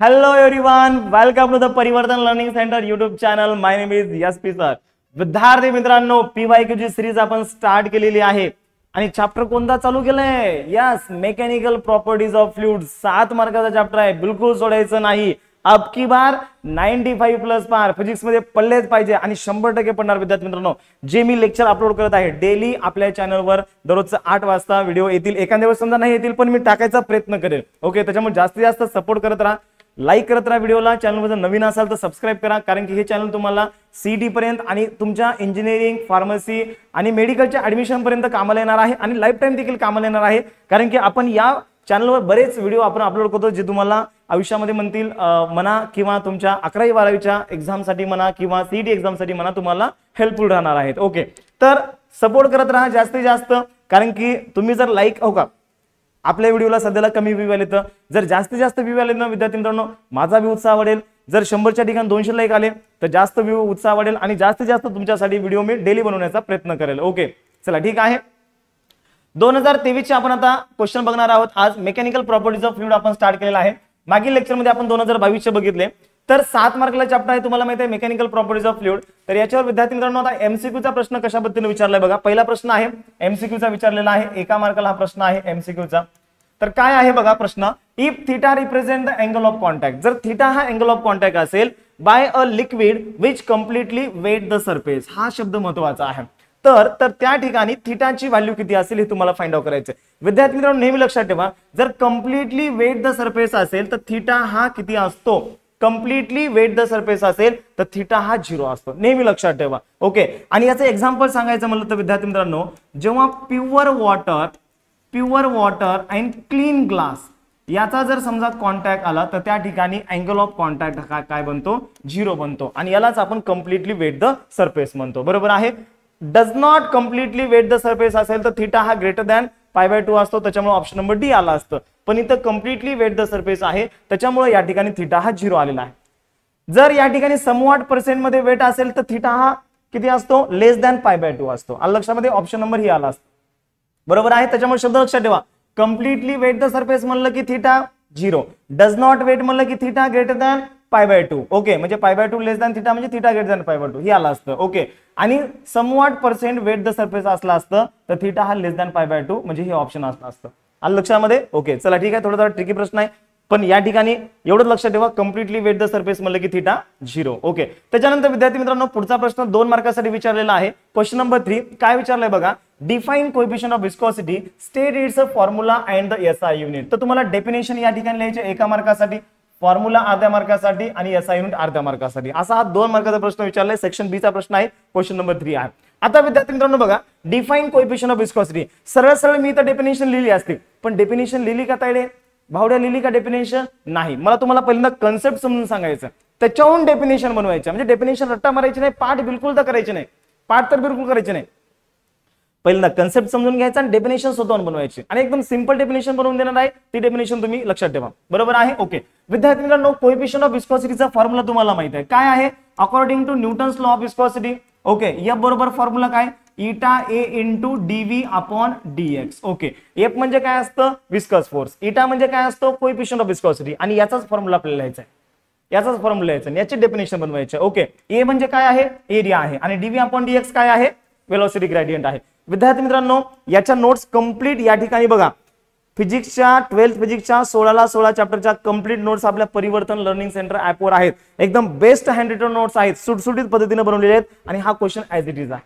Hello everyone, welcome to the Parivartan learning centre YouTube channel. My name is Yashpi sir. विद्यार्थी मित्रांनो, PYQ ची series आपण start केलेली आहे आणि चॅप्टर कोणता चालू केलाय? Yes, mechanical properties of fluid. 7 मार्काचा चॅप्टर आहे, बिलकुल सोडायचं नाही. अब की बार 95 प्लस पार फिजिक्स मध्ये पडलेच पाहिजे आणि 100% पडणार. विद्यार्थी मित्रांनो, जे मी लेक्चर अपलोड करत आहे डेली आपल्या चॅनलवर दररोज 8 वाजता व्हिडिओ येतील. एखाद्या वेळेस समजा नाही येतील पण मी टाकायचा प्रयत्न करेल. ओके, त्याच्यामुळे जास्तीत जास्त सपोर्ट करत राहा, लाईक करत राहा व्हिडिओला. चॅनलवर नवीन असाल तर सबस्क्राईब करा, कारण की हे चॅनल तुम्हाला सीईटी पर्यंत आणि तुमच्या इंजिनिअरिंग, फार्मसी आणि मेडिकलच्या ऍडमिशन पर्यंत कामाला येणार आहे आणि लाईफ टाइम देखील कामाला येणार आहे. कारण की आपण या चॅनलवर बरेच व्हिडिओ आपण अपलोड करतो जे तुम्हाला आयुष्यामध्ये म्हणतील म्हणा किंवा तुमच्या 11वी 12वीच्या एक्झामसाठी म्हणा किंवा सीईटी एक्झामसाठी म्हणा तुम्हाला हेल्पफुल राहणार आहेत. ओके, तर सपोर्ट करत राहा जास्तीत जास्त, कारण की तुम्ही जर लाईक हो का आपल्या व्हिडिओला सध्याला कमी व्ह्यू आले तर जर जास्तीत जास्त व्ह्यू आले ना विद्यार्थी मित्रांनो माझा व्ह्यू उत्साह वाढेल. जर 100च्या ठिकाणी 200 लाईक आले तर जास्त व्ह्यू उत्साह वाढेल आणि जास्तीत जास्त तुमच्यासाठी व्हिडिओ मी डेली बनवण्याचा प्रयत्न करेल. ओके, चला ठीक आहे. 2023 चे आपण आता क्वेश्चन बघणार आहोत. आज मेकॅनिकल प्रॉपर्टीज ऑफ फ्लुइड आपण स्टार्ट केलेला आहे. मागील लेक्चर मध्ये आपण 2022 चे बघितले. तर 7 मार्कला चॅप्टर आहे, तुम्हाला माहिती आहे मेकॅनिकल प्रॉपर्टीज ऑफ फ्लुइड. तर याच्यावर विद्यार्थी मित्रांनो आता एमसीक्यू चा प्रश्न कशा पद्धतीने विचारलाय बघा. पहिला प्रश्न आहे एमसीक्यू चा विचारलेला आहे, 1 मार्काला हा प्रश्न आहे एमसीक्यू चा. तर काय आहे बघा प्रश्न, if theta represent the angle of contact. जर थीटा हा अँगल ऑफ कॉन्टॅक्ट असेल by a liquid which completely wet the surface. हा शब्द महत्वाचा आहे. तर त्या ठिकाणी थीटाची व्हॅल्यू किती असेल हे तुम्हाला फाइंड आउट करायचं. विद्यार्थी मित्रांनो नेहमी लक्षात ठेवा, जर कम्प्लिटली वेट द सरफेस असेल तर थीटा हा किती असतो? कम्प्लिटली वेट द सरफेस असेल तर थीटा हा 0 असतो. नेहमी लक्षात ठेवा. ओके, आणि याचं एक्झाम्पल सांगायचं म्हणलं तर विद्यार्थी मित्रांनो, जेव्हा pure water and clean glass याचा जर समजा कॉन्टॅक्ट आला तर त्या ठिकाणी अँगल ऑफ कॉन्टॅक्ट काय बनतो? 0 बनतो आणि यालाच आपण कम्प्लिटली वेट द सरफेस म्हणतो. बरोबर आहे. Does not completely wet the surface असेल तर थीटा हा ग्रेटर दॅन π/2 असतो, त्याच्यामुळे ऑप्शन नंबर डी आला असतं. पण इथं कम्प्लिटली वेट द सरफेस आहे त्याच्यामुळे या ठिकाणी थीटा हा 0 आलेला आहे. जर या ठिकाणी समवॉट पर्सेंट मध्ये वेट असेल तर थीटा हा किती असतो? लेस दॅन π/2 असतो. लक्षामध्ये ऑप्शन नंबर ही आला असतो. बरोबर आहे. त्याच्यामुळे शब्द लक्षात ठेवा, कम्प्लिटली वेट द सरफेस म्हणलं की थीटा 0, डज नॉट वेट म्हणलं की थीटा ग्रेटर दॅन π/2. ओके, म्हणजे π/2 लेस दॅन थीटा म्हणजे थीटा ग्रेटर दॅन π/2 हे आलं असतं. ओके, आणि somewhat percent wet the surface असला असतं तर थीटा हा लेस दॅन π/2 म्हणजे हे ऑप्शन असलं असतं. आलं लक्षामध्ये? ओके, चला ठीक आहे. थोडा ट्रिकी प्रश्न आहे पण या ठिकाणी एवढंच लक्षात ठेवा, कम्प्लिटली वेट द सरफेस म्हणलं की थीटा 0. ओके, त्याच्यानंतर विद्यार्थी मित्रांनो पुढचा प्रश्न 2 मार्कासाठी विचारलेला आहे. क्वेश्चन नंबर 3 काय विचारलंय बघा, define coefficient of viscosity, state its formula and the SI unit. तर तुम्हाला डेफिनेशन या ठिकाणी लिहायचे 1 मार्कासाठी, फॉर्म्युला अर्ध्या मार्कासाठी आणि एसआय युनिट अर्ध्या मार्कासाठी. असा हा 2 मार्काचा प्रश्न विचारलाय. सेक्शन बी चा प्रश्न आहे, क्वेश्चन नंबर 3 आहे. आता विद्यार्थी मित्रांनो बघा, डिफाइन कोएफिशिएंट ऑफ विस्कोसिटी सरळ मी तर डेफिनेशन लिहिली असते, पण डेफिनेशन लिहिली का तायडे? भावड्या लिहिली का डेफिनेशन? नाही. मला तुम्हाला पहिल्यांदा कन्सेप्ट समजून सांगायचं, त्याच्याहून डेफिनेशन बनवायचं. म्हणजे डेफिनेशन रट्टा मारायची नाही, पाठ बिलकुल तर करायचे नाही, पाठ तर बिलकुल करायचे नाही. पहिल्यांदा कन्सेप्ट समजून घ्यायचा आणि डेफिनेशन स्वतःहून बनवायची आणि एकदम सिंपल डेफिनेशन बनवून देणार आहे. ती डेफिनेशन तुम्ही लक्षात ठेवा. बरोबर आहे. ओके, विद्यार्थी मित्रांनो कोएफिशिएंट ऑफ विस्कोसिटीचा फॉर्म्युला तुम्हाला माहित आहे काय आहे? According to Newton's law of viscosity. Okay, F बरोबर फॉर्म्युला काय? Eta A into DV upon DX. Okay, F म्हणजे काय असतं? Viscous force. इटा म्हणजे काय असतो? Coefficient of viscosity. आणि याचाच फॉर्म्युला आपल्याला लिहायचा आहे, याचाच फॉर्म्युला लिहायचा आणि याची डेफिनेशन बनवायची. ओके, ए म्हणजे काय आहे? एरिया आहे आणि डीव्ही अपॉन डीएक्स काय आहे? वेलोसिटी ग्रेडियंट आहे. विद्यार्थी मित्रांनो याच्या नोट्स कंप्लीट या ठिकाणी बघा, फिजिक्सच्या 12th फिजिक्सच्या 16 चॅप्टरच्या कंप्लीट नोट्स आपल्या परिवर्तन लर्निंग सेंटर ऍपवर आहेत. एकदम बेस्ट हँड रिटन नोट्स आहेत, सुटसुटीत पद्धतीने बनवलेले आहेत आणि हा क्वेश्चन ऍज इट इज आहे.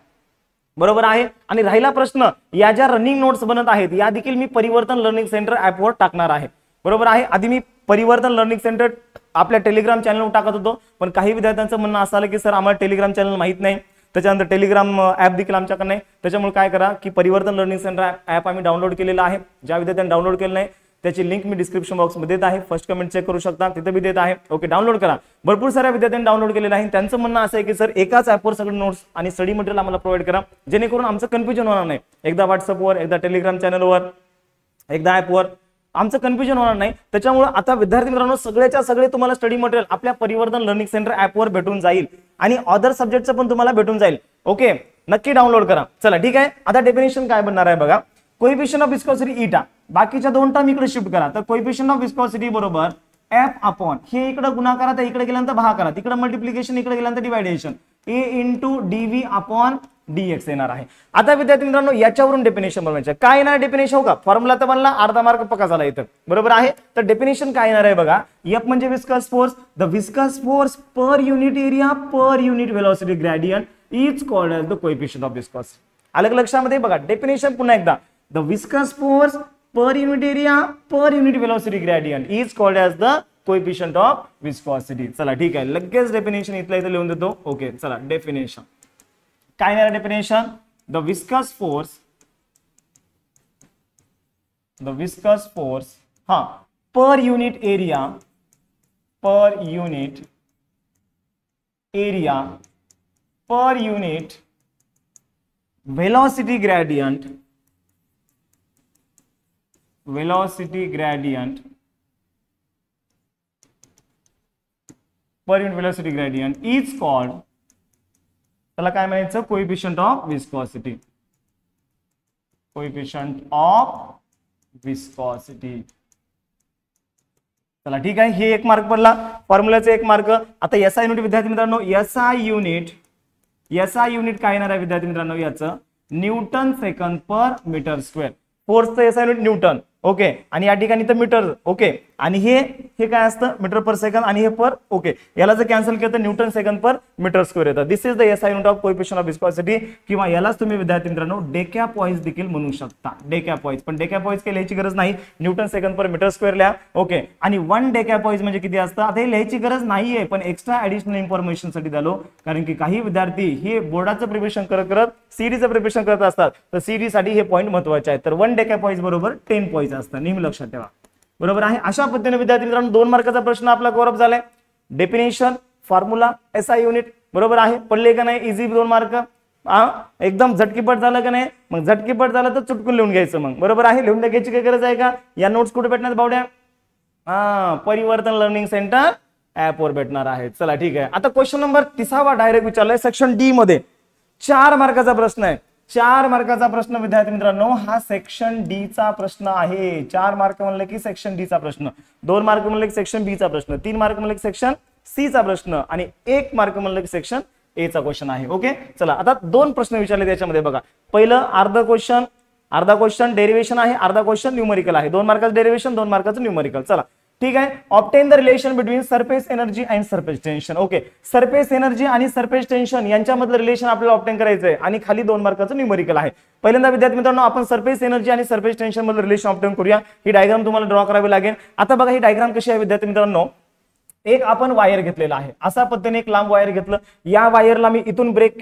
बरोबर आहे. आणि राहिला प्रश्न, या ज्या रनिंग नोट्स बनत आहेत या देखील मी परिवर्तन लर्निंग सेंटर ऍपवर टाकणार आहे. बरोबर आहे. आधी मी परिवर्तन लर्निंग सेंटर आपल्या टेलिग्राम चॅनलवर टाकत होतो, पण काही विद्यार्थ्यांचं म्हणणं असं आलं की सर आम्हाला टेलिग्राम चॅनल माहित नाही, त्याच्यानंतर टेलिग्राम ऍप देखील आमच्याकडे नाही. त्याच्यामुळे काय करा की परिवर्तन लर्निंग सेंटर ऍप आम्ही डाउनलोड केलेलं आहे. ज्या विद्यार्थ्यांनी डाउनलोड केलं नाही त्याची लिंक मी डिस्क्रिप्शन बॉक्स मध्ये देत आहे, फर्स्ट कमेंट चेक करू शकता, तिथे बी देत आहे. ओके, डाउनलोड करा. भरपूर साऱ्या विद्यार्थ्यांनी डाउनलोड केलेलं आहे. त्यांचं म्हणणं असं आहे की सर एकाच ऍपवर सगळे नोट्स आणि स्टडी मटेरियल आम्हाला प्रोव्हाइड करा, जेणेकरून आमचं कन्फ्युजन होणार नाही. एकदा व्हॉट्सअपवर, एकदा टेलिग्राम चॅनलवर, एकदा ऍपवर आमचं कन्फ्युजन होणार नाही. त्याच्यामुळे आता विद्यार्थी मित्रांनो सगळ्याच्या सगळे तुम्हाला स्टडी मटेरियल आपल्या परिवर्तन लर्निंग सेंटर ऍपवर भेटून जाईल आणि अदर सब्जेक्टचं पण तुम्हाला भेटून जाईल. ओके, नक्की डाउनलोड करा. चला ठीक आहे. आता डेफिनेशन काय बनणार आहे बघा, कोएफिशिएंट ऑफ विस्कोसिटी इटा. बाकीच्या दोन टर्म इकडे शिफ्ट करा, तर कोएफिशियंट ऑफ विस्कॉसिटी बरोबर एफ अपॉन हे इकडे गुणाकारात इकडे गेल्यानंतर भागाकारात, इकडे मल्टिप्लिकेशन इकडे गेल्यानंतर डिवायडेशन ए इंटू डीव्ही अपॉन डीएक्स येणार आहे. आता विद्यार्थी मित्रांनो याच्यावरून डेफिनेशन बनवायचं. काय येणार डेफिनेशन? हो का, फॉर्म्युला तर बनला, अर्धा मार्क पक्का झाला इथं, बरोबर आहे. तर डेफिनेशन काय येणार आहे बघा, एफ म्हणजे viscous force, the viscous force per unit area per unit velocity gradient is called as the coefficient of viscosity. अलग लक्षामध्ये बघा, डेफिनेशन पुन्हा एकदा, the viscous force per unit area per unit velocity gradient is called as the coefficient of viscosity. चला ठीक आहे, लगेच definition इथल्या इथं लिहून देतो. ओके चला, डेफिनेशन काय आहे डेफिनेशन, द विस्कस फोर्स हा पर unit area per unit velocity gradient per unit velocity gradient is called, त्याला काय म्हणायचं, कोएफिशियंट ऑफ विस्कॉसिटी. चला ठीक आहे, हे एक मार्क पडला, फॉर्म्युलाचा एक मार्क. आता एसआय युनिट विद्यार्थी मित्रांनो, एसआय युनिट काय येणार आहे विद्यार्थी मित्रांनो, याचं newton second per metre square. फोर्सचं एसआय युनिट न्यूटन, ओके, आणि या ठिकाणी तर मीटर, ओके, आणि हे काय असतं मीटर पर सेकंद आणि हे पर, ओके, याला जर कॅन्सल केलं तर newton second per metre square येतं. This is the SI unit of coefficient of viscosity, किंवा यालाच तुम्ही विद्यार्थी मित्रांनो डेकॅपॉइज देखील म्हणू शकता. डेकॅपॉइज, पण डेकॅपॉइज काही लिहायची गरज नाही, newton second per metre square लिहा. ओके, आणि 1 डेकॅपॉइज म्हणजे किती असतं, आता हे लिहायची गरज नाहीये, पण एक्स्ट्रा ऍडिशनल इन्फॉर्मेशन साठी द्यालो, कारण की काही विद्यार्थी हे बोर्डाचं प्रिपरेशन करत सीडीचं प्रिपरेशन करत असतात, तर सीडी साठी हे पॉईंट महत्वाचे आहेत. तर 1 डेकॅपॉइज बरोबर 10 पॉईंट असतात, नेहमी लक्षात ठेवा, बरोबर आहे. अशा पद्धतीने विद्यार्थी मित्रांनो 2 मार्काचा प्रश्न आपला कव्हर अप झालाय. डेफिनेशन, फॉर्म्युला, एसआय युनिट, बरोबर आहे. पडले का नाही, इझी 2 मार्क, एकदम झटकीपट झालं का नाही, मग झटकीपट झालं तर चुटकून लिहून घ्यायचं, मग बरोबर आहे. लिहून घ्यायची काही गरज आहे का, या नोट्स कुठे भेटणार बावड्या, परिवर्तन लर्निंग सेंटर ऍप वर भेटणार आहे. चला ठीक आहे, आता क्वेश्चन नंबर 30 डायरेक्ट विचारलाय सेक्शन डी मध्ये, 4 मार्काचा प्रश्न आहे. 4 मार्काचा प्रश्न विद्यार्थी मित्रांनो, हा सेक्शन डी चा प्रश्न आहे. 4 मार्क म्हणले की सेक्शन डी चा प्रश्न, 2 मार्क म्हणले की सेक्शन बी चा प्रश्न, 3 मार्क म्हणले की सेक्शन सी चा प्रश्न, आणि 1 मार्क म्हणले की सेक्शन ए चा क्वेश्चन आहे. ओके चला, आता 2 प्रश्न विचारले त्याच्यामध्ये बघा. पहिलं अर्धा क्वेश्चन डेरिव्हेशन आहे, अर्धा क्वेश्चन न्यूमेरिकल आहे. 2 मार्काचं डेरिव्हेशन, 2 मार्काचं न्यूमेरिकल. चला ठीक आहे. Obtain the relation between surface energy and surface tension. Okay, surface energy आणि सरफेस टेन्शन यांच्यामधलं रिलेशन आपल्याला ऑब्टेन करायचं आहे, आणि खाली 2 मार्काचं न्यूमेरिकल आहे. पहिल्यांदा विद्यार्थी मित्रांनो आपण सरफेस एनर्जी आणि सरफेस टेन्शन मधलं रिलेशन ऑब्टेन करूया. ही डायग्राम तुम्हाला ड्रॉ करावी लागेल. आता बघा ही डायग्राम कशी आहे विद्यार्थी मित्रांनो, एक आपण वायर घेतलेला आहे, अशा पद्धतीने एक लांब वायर घेतलं, या वायरला मी इथून ब्रेक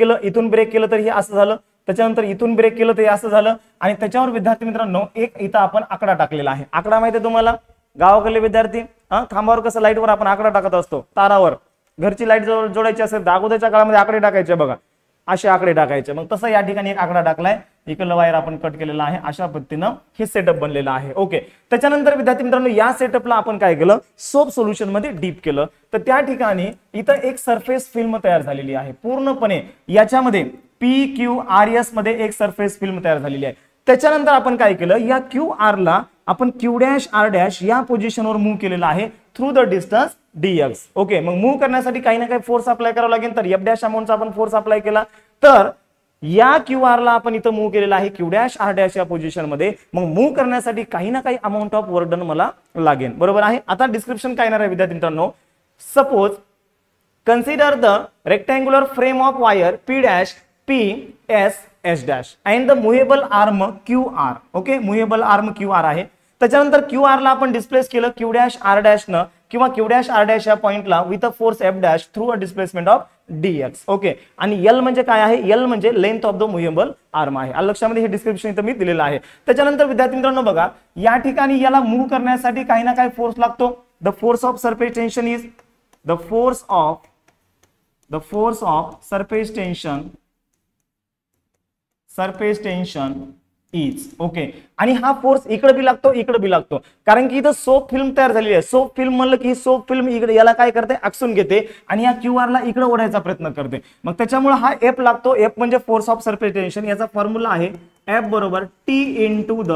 केलं तर हे असं झालं, त्याच्यानंतर इथून ब्रेक केलं तर हे असं झालं, आणि त्याच्यावर विद्यार्थी मित्रांनो एक इथं आपण आकडा टाकलेला आहे. आकडा माहिती आहे तुम्हाला, गावाकडले विद्यार्थी खांबावर कसं लाईटवर आपण आकडा टाकत असतो, तारावर घरची लाईट जोडायची असेल तर अगोदरच्या काळामध्ये आकडे टाकायचे बघा, असे आकडे टाकायचे. मग तसं या ठिकाणी एक आकडा टाकलाय, इकडलं वायर आपण कट केलेला आहे, अशा पद्धतीनं हे सेटअप बनलेलं आहे. ओके, त्याच्यानंतर विद्यार्थी मित्रांनो या सेटअपला आपण काय केलं, सोप सोल्युशन मध्ये डीप केलं. तर त्या ठिकाणी इथं एक सरफेस फिल्म तयार झालेली आहे पूर्णपणे, याच्यामध्ये PQRS मध्ये एक सरफेस फिल्म तयार झालेली आहे. त्याच्यानंतर आपण काय केलं, या QR ला आपण Q', या पोझिशनवर मूव्ह केलेला आहे through the distance dx. Okay, मग मूव्ह करण्यासाठी काही ना काही फोर्स अप्लाय करावा लागेल, तर F' अमाऊंटचा आपण फोर्स अप्लाय केला. तर या QR ला आपण इथं मूव्ह केलेला आहे Q', या पोझिशन मध्ये. मग मूव्ह करण्यासाठी काही ना काही अमाऊंट ऑफ वर्क डन मला लागेल, बरोबर आहे. आता डिस्क्रिप्शन काय येणार आहे विद्यार्थी मित्रांनो, suppose consider the rectangular frame of wire P', and the movable arm QR. Okay, movable arm QR आहे. त्याच्यानंतर QR ला आपण डिस्प्लेस केलं Q', न किंवा Q', या पॉइंटला with a force F' through a displacement of dx. Okay, आणि L म्हणजे काय आहे, L म्हणजे length of the movable arm आहे. लक्षामध्ये हे डिस्क्रिप्शन इथं मी दिलेलं आहे. त्याच्यानंतर विद्यार्थी मित्रांनो बघा, या ठिकाणी याला मूव्ह करण्यासाठी काही ना काही फोर्स लागतो. The force of surface tension is the force of surface tension is. Okay, आणि हा फोर्स इकडे बी लागतो, कारण की इथं सोप फिल्म तयार झालेली आहे. सोप फिल्म म्हणलं की सोप फिल्म इकडे याला काय करते, आकसून घेते, आणि या QR ला इकडे ओढायचा प्रयत्न करते. मग त्याच्यामुळे हा F लागतो. F म्हणजे फोर्स ऑफ सरफेस टेन्शन, याचा फॉर्म्युला आहे F बरोबर T into the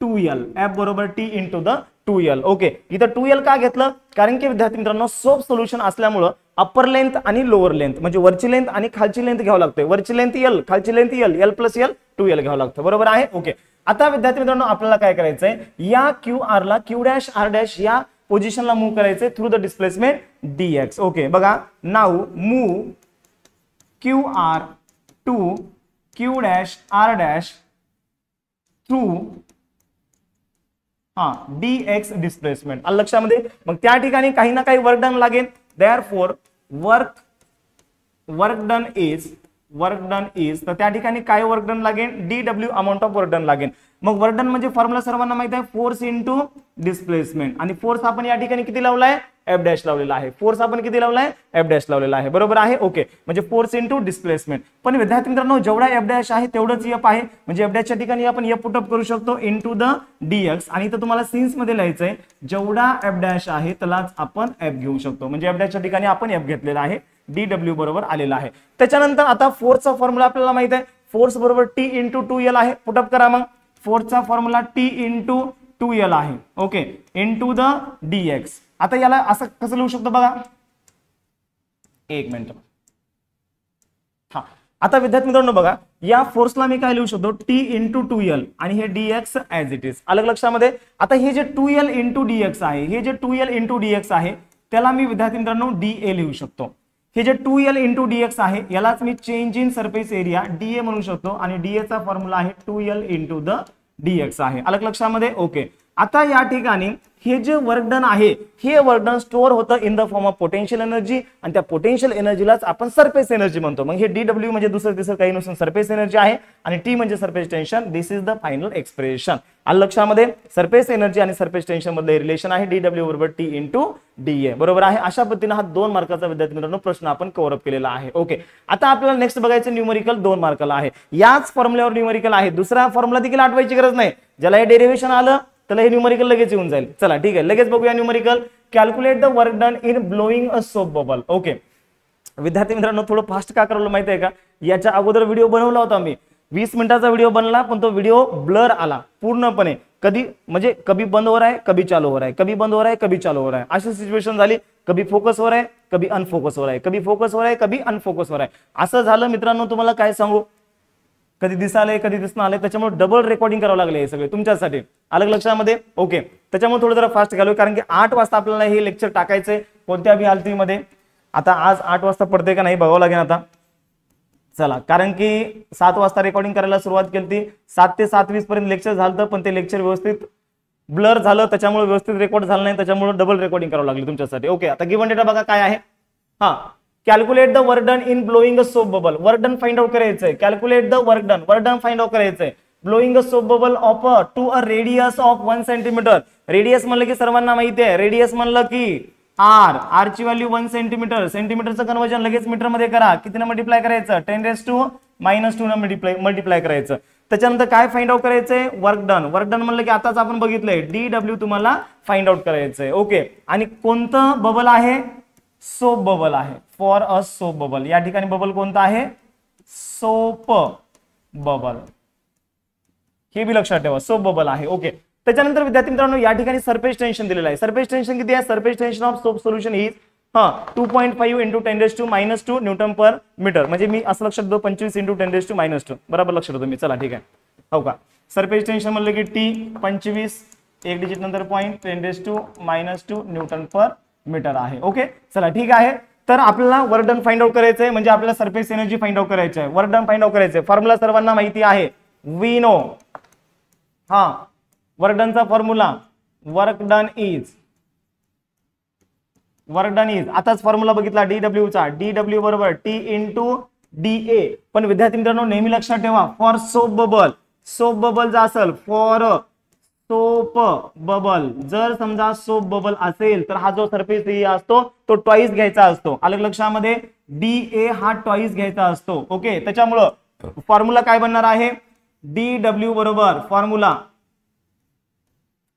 2L, F बरोबर T into the 2L. Okay, इथं 2L का घेतलं, कारण की विद्यार्थी मित्रांनो सोप सोल्युशन असल्यामुळं अप्पर लेंथ आणि लोअर लेंथ म्हणजे वरची लेंथ आणि खालची लेंथ घ्यावं लागते. वरची लेंथ L, खालची length L, L plus L 2L घ्यावं लागतं. बरोबर आहे. ओके, आता विद्यार्थी मित्रांनो आपल्याला काय करायचंय, या QR ला Q डॅश R डॅश या पोझिशनला मूव्ह करायचंय through the displacement dx. Okay, बघा now move QR to Q dash R dash through dx displacement. आलं लक्षामध्ये. मग त्या ठिकाणी काही ना काही वर्क डन लागेल. देअरफॉर वर्क डन इज तर त्या ठिकाणी काय वर्क डन लागेल, dw amount of work done लागेल. मग वर्क डन म्हणजे फॉर्म्युला सर्वांना माहित आहे, फोर्स इंटू डिस्प्लेसमेंट. आणि फोर्स आपण या ठिकाणी किती लावलाय, F डॅश लावलेला आहे. फोर्स आपण किती लावलाय, F डॅश लावलेला आहे. बरोबर आहे. ओके, म्हणजे फोर्स इंटू डिस्प्लेसमेंट. पण विद्यार्थी मित्रांनो जेवढा F डॅश आहे तेवढंच F आहे. म्हणजे F डॅशच्या ठिकाणी आपण F पुटअप करू शकतो इंटू द dx. आणि इथं तुम्हाला सिन्स मध्ये लिहायचंय जेवढा F डॅश आहे त्यालाच आपण F घेऊ शकतो. म्हणजे F डॅशच्या ठिकाणी आपण F घेतलेला आहे, dw बरोबर आलेला आहे. त्याच्यानंतर आता फोर्सचा फॉर्म्युला आपल्याला माहित आहे, फोर्स बरोबर T इंटू 2L आहे. पुटअप करा. मग फोर्सचा फॉर्म्युला T इंटू 2L आहे. Okay, into the dx. आता याला असं कसं लिहू शकतो बघा, एक मिनिट. आता विद्यार्थी मित्रांनो बघा, या फोर्सला मी काय लिहू शकतो, T इंटू 2L आणि हे dx ऍज इट इज. अलग लक्षामध्ये. आता हे जे 2L इंटू dx आहे, हे जे 2L इंटू dx आहे त्याला मी विद्यार्थी मित्रांनो dA लिहू शकतो. हे जे 2L इंटू dx आहे यालाच मी change in surface area dA म्हणू शकतो. आणि dA चा फॉर्म्युला आहे 2L इंटू द dx आहे. अलग लक्षामध्ये. ओके, आता या ठिकाणी हे जे वर्क डन आहे हे वर्क डन स्टोअर होतं in the form of potential energy. आणि त्या पोटेन्शियल एनर्जीलाच आपण सरफेस एनर्जी म्हणतो. मग हे dw म्हणजे दुसरं तिसरं काही नसून सरफेस एनर्जी आहे. आणि T म्हणजे surface tension. This is the final expression. आलं लक्षामध्ये. सरफेस एनर्जी आणि सरफेस टेन्शन मध्ये रिलेशन आहे dw बरोबर T इंटू dA. बरोबर आहे. अशा पद्धतीने हा 2 मार्काचा विद्यार्थी मित्रांनो प्रश्न आपण कव्हर अप केलेला आहे. ओके, आता आपल्याला नेक्स्ट बघायचं न्यूमेरिकल 2 मार्काला आहे. याच फॉर्म्युल्यावर न्यूमेरिकल आहे. दुसरा फॉर्म्युला देखील आठवायची गरज नाही. ज्याला हे डेरिव्हेशन आलं त्याला हे न्यूमेरिकल लगेच येऊन जाईल. चला ठीक आहे, लगेच बघूया numerical. Calculate the work done in blowing a soap bubble. Okay, विद्यार्थी मित्रांनो थोडं फास्ट का करावं माहिती आहे का, याच्या अगोदर व्हिडिओ बनवला होता मी, 20 मिनिटाचा व्हिडिओ बनला पण तो व्हिडिओ ब्लर आला पूर्णपणे. कधी म्हणजे कभी बंद हो रहा है, कभी चालू हो रहा है, कभी बंद हो रहा है, कभी चालू हो रहा है, अशी सिच्युएशन झाली. कभी फोकस हो रहा है, कभी अनफोकस हो रहा है, कभी फोकस हो रहा है, कभी अनफोकस हो रहा है. असं झालं मित्रांनो. तुम्हाला काय सांगू, कधी दिसाले कधी दिसणं आले, त्याच्यामुळे डबल रेकॉर्डिंग करावं लागले हे सगळे तुमच्यासाठी. अलग लक्षामध्ये. ओके, त्याच्यामुळे थोडं जरा फास्ट घालू कारण की 8 वाजता आपल्याला हे लेक्चर टाकायचंय कोणत्या बी हालतीमध्ये. आता आज 8 वाजता पडते का नाही बघावं लागेल आता. चला, कारण की 7 वाजता रेकॉर्डिंग करायला सुरुवात केली, 7 ते 7:20 पर्यंत लेक्चर झालं पण ते लेक्चर व्यवस्थित ब्लर झालं त्याच्यामुळे व्यवस्थित रेकॉर्ड झालं नाही, त्याच्यामुळे डबल रेकॉर्डिंग करावं लागली तुमच्यासाठी. ओके, आता गिव्हन डेटा बघा काय आहे. Calculate the work done in blowing a soap bubble. Work done find out करायचंय. Calculate the work done find out करायचंय. Blowing a soap bubble of to a radius of 1 centimetre. Radius म्हणलं की सर्वांना माहिती आहे, रेडियस म्हणलं की R ची व्हॅल्यू 1 सेंटीमीटर. सेंटीमीटरचं कन्वर्जन लगेच मीटर मध्ये करा. कितीने मल्टिप्लाय करायचं, 10⁻⁻² ने मल्टिप्लाय करायचं. त्याच्यानंतर काय फाइंड आउट करायचंय, वर्क डन. वर्क डन म्हणलं की आताच आपण बघितलंय dw तुम्हाला फाइंड आउट करायचंय. ओके, आणि कोणतं बबल आहे, सोप बबल आहे. For a soap bubble. या ठिकाणी बबल कोणता आहे, सोप बबल. हे बी लक्षात ठेवा, सोप बबल आहे. ओके, त्याच्यानंतर विद्यार्थी मित्रांनो या ठिकाणी सरफेस टेन्शन दिलेलं आहे. सरफेस टेन्शन किती आहे, surface tension of soap solution is 2.5 into 10⁻² newton per metre. म्हणजे मी असं लक्षात देतो 25 इंटू 10⁻². बरोबर लक्षात देतो मी. चला ठीक आहे. हो का, सरफेस टेन्शन म्हणलं की T 25 एक डिजिट नंतर पॉईंट 10⁻² न्यूटन पर मीटर आहे. ओके, चला ठीक आहे. तर आपल्याला वर्क डन फाइंड आउट करायचंय म्हणजे आपल्याला सरफेस एनर्जी फाइंड आउट करायचं आहे. वर्क डन फाइंड आउट करायचंय. फॉर्म्युला सर्वांना माहिती आहे, वी नो. वर्क डनचा फॉर्म्युला वर्क डन इज आताच फॉर्म्युला बघितला dw चा. dw बरोबर T इंटू dA. पण विद्यार्थी मित्रांनो नेहमी लक्षात ठेवा, for soap bubble. Soap bubble जर असेल, फॉर सोप बबल, जर समजा सोप बबल असेल तर हा जो सरफेस एरिया असतो तो ट्वाइस घ्यायचा असतो. अलग लक्षामध्ये, dA हा ट्वाइस घ्यायचा असतो. ओके, त्याच्यामुळं फॉर्म्युला काय बनणार आहे, dw बरोबर फॉर्म्युला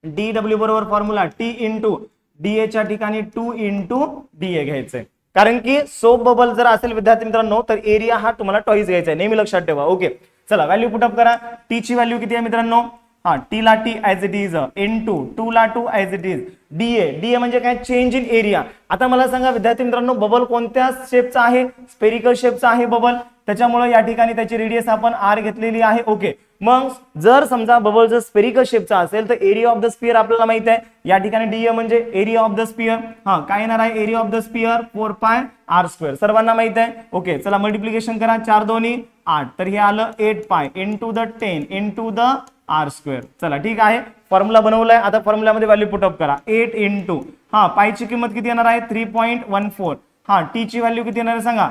T इंटू dA च्या ठिकाणी 2 इंटू dA घ्यायचंय. कारण की सोप बबल जर असेल विद्यार्थी मित्रांनो तर एरिया हा तुम्हाला ट्वाइस घ्यायचा आहे, नेहमी लक्षात ठेवा. ओके, चला व्हॅल्यू पुटअप करा. T ची व्हॅल्यू किती आहे मित्रांनो, हा टी ला T as it is, N2 2 ला 2 ऍज इट इज, डीए म्हणजे काय चेंज इन एरिया. आता मला सांगा विद्यार्थी मित्रांनो बबल कोणत्या शेपचा आहे, स्पेरिकल शेपचा आहे बबल, त्याच्यामुळे या ठिकाणी त्याची रेडियस आपण आर घेतलेली आहे. ओके, मग जर समजा बबल जर स्पेरिकल शेपचा असेल तर एरिया ऑफ द स्पियर आपल्याला माहित आहे, या ठिकाणी डीए म्हणजे एरिया ऑफ द स्पियर. हा काय येणार आहे एरिया ऑफ द स्पियर 4 पाय आर स्क्वेअर, सर्वांना माहित आहे. ओके चला मल्टिप्लिकेशन करा, 4 2 8, तर हे आलं 8 pi into the 10 into the R square. चला ठीक आहे, फॉर्म्युला बनवलाय. आता फॉर्म्युल्यामध्ये व्हॅल्यू पुटअप करा, 8 इंटू हा पायची किंमत किती येणार आहे 3.14. हा टी ची व्हॅल्यू किती येणार आहे सांगा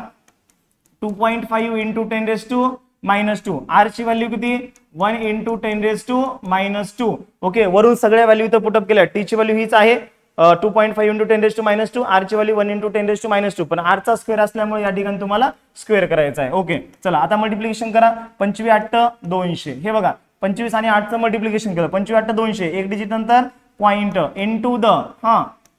2.5 इंटू 10⁻², आर ची व्हॅल्यू किती 1 इंटू 10⁻². ओके, वरून सगळ्या व्हॅल्यू इथं पुटअप केल्या. टी ची व्हॅल्यू हीच आहे 2.5 इंटू 10⁻², आर ची व्हॅल्यू 1 इंटू 10⁻², पण आर चा स्क्वेअर असल्यामुळे या ठिकाणी तुम्हाला स्क्वेअर करायचा आहे. ओके चला आता मल्टिप्लिकेशन करा, 25 8 200. हे बघा 25 आणि 8 चं मल्टिप्लिकेशन केलं, 25 8 200, एक डिजिट नंतर point into the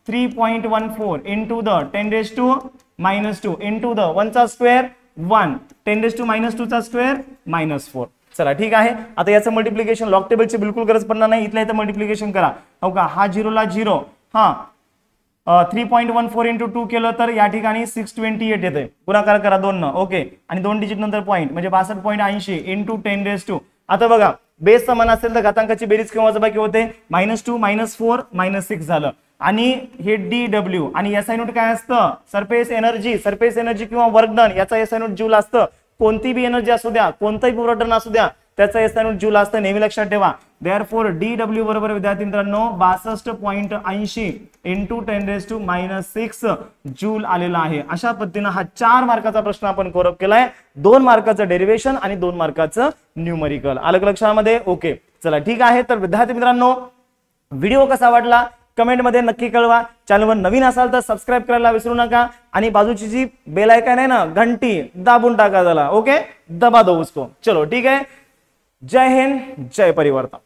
3.14 into the 10⁻² into the 1 चा स्क्वेअर 1, 10⁻² चा स्क्वेअर -4. चला ठीक आहे, आता याचं मल्टिप्लिकेशन लॉग टेबलची बिलकुल गरज पडणार नाही, इथल्या इथं मल्टिप्लिकेशन करा. हो का, हा 0 ला 0, हा 3.14 इंटू 2 केलं तर या ठिकाणी 628 येते, गुणाकार करा 2 न. ओके, आणि 2 डिजिट नंतर पॉइंट म्हणजे 62.80 इंटू 10⁻². आता बघा बेस समान असेल तर घातांकाची बेरीज किंवा वजाबाकी होते, -2 -4 -6 झालं. आणि हे DW आणि SI नोट काय असतं सरफेस एनर्जी किंवा वर्क डन, याचा SI नोट जूल असतं. कोणती बी एनर्जी असू द्या, कोणताही पुरवठा असू द्या, त्याचा SI नोट जूल असतं, नेहमी लक्षात ठेवा. देअरफॉर DW बरोबर विद्यार्थी मित्रांनो 62.80 इंटू 10⁻6 जूल आलेला आहे. अशा पद्धतीने हा 4 मार्काचा प्रश्न आपण कव्हर केलाय, 2 मार्काचं डेरिव्हेशन आणि 2 मार्काचं न्यूमरिकल. आलं लक्षामध्ये? ओके चला ठीक आहे. तर विद्यार्थी मित्रांनो व्हिडिओ कसा वाटला कमेंट मध्ये नक्की कळवा. चॅनलवर नवीन असाल तर सबस्क्राइब करायला विसरू नका आणि बाजूची जी बेल आयकॉन आहे ना घंटी दाबून टाका त्याला. ओके, दबा दो उसको. चलो ठीक है, जय हिंद जय परिवर्तन.